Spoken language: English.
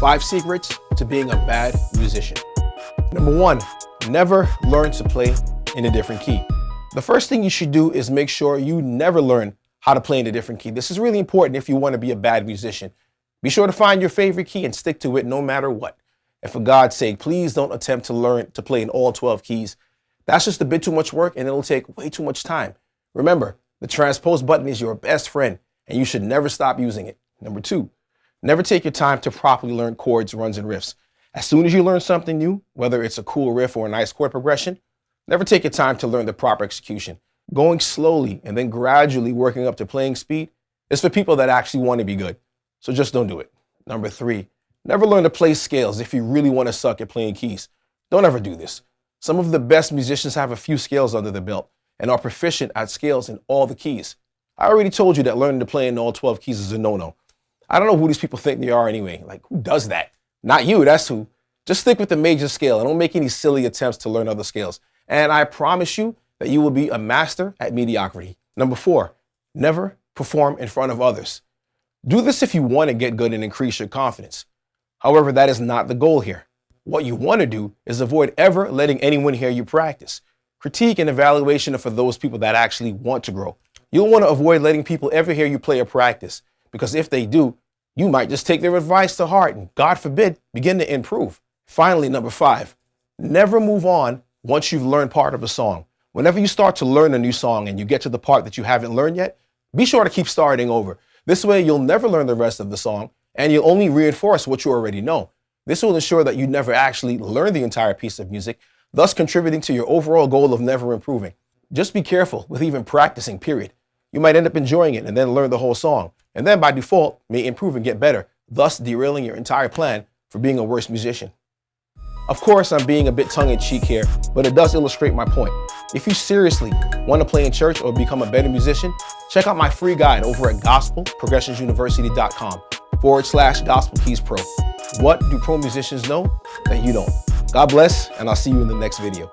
5 secrets to being a bad musician. Number 1, never learn to play in a different key. The first thing you should do is make sure you never learn how to play in a different key. This is really important if you want to be a bad musician. Be sure to find your favorite key and stick to it no matter what. And for God's sake, please don't attempt to learn to play in all 12 keys. That's just a bit too much work and it'll take way too much time. Remember, the transpose button is your best friend and you should never stop using it. Number 2, never take your time to properly learn chords, runs, and riffs. As soon as you learn something new, whether it's a cool riff or a nice chord progression, never take your time to learn the proper execution. Going slowly and then gradually working up to playing speed is for people that actually want to be good. So just don't do it. Number 3, never learn to play scales if you really want to suck at playing keys. Don't ever do this. Some of the best musicians have a few scales under their belt and are proficient at scales in all the keys. I already told you that learning to play in all 12 keys is a no-no. I don't know who these people think they are anyway. Like, who does that? Not you, that's who. Just stick with the major scale and don't make any silly attempts to learn other scales. And I promise you that you will be a master at mediocrity. Number 4, never perform in front of others. Do this if you want to get good and increase your confidence. However, that is not the goal here. What you want to do is avoid ever letting anyone hear you practice. Critique and evaluation are for those people that actually want to grow. You'll want to avoid letting people ever hear you play or practice, because if they do, you might just take their advice to heart and, God forbid, begin to improve. Finally, number 5, never move on once you've learned part of a song. Whenever you start to learn a new song and you get to the part that you haven't learned yet, be sure to keep starting over. This way, you'll never learn the rest of the song and you'll only reinforce what you already know. This will ensure that you never actually learn the entire piece of music, thus contributing to your overall goal of never improving. Just be careful with even practicing, period. You might end up enjoying it and then learn the whole song, and then by default may improve and get better, thus derailing your entire plan for being a worse musician. Of course, I'm being a bit tongue-in-cheek here, but it does illustrate my point. If you seriously want to play in church or become a better musician, check out my free guide over at gospelprogressionsuniversity.com/Gospel Keys Pro. What do pro musicians know that you don't? God bless, and I'll see you in the next video.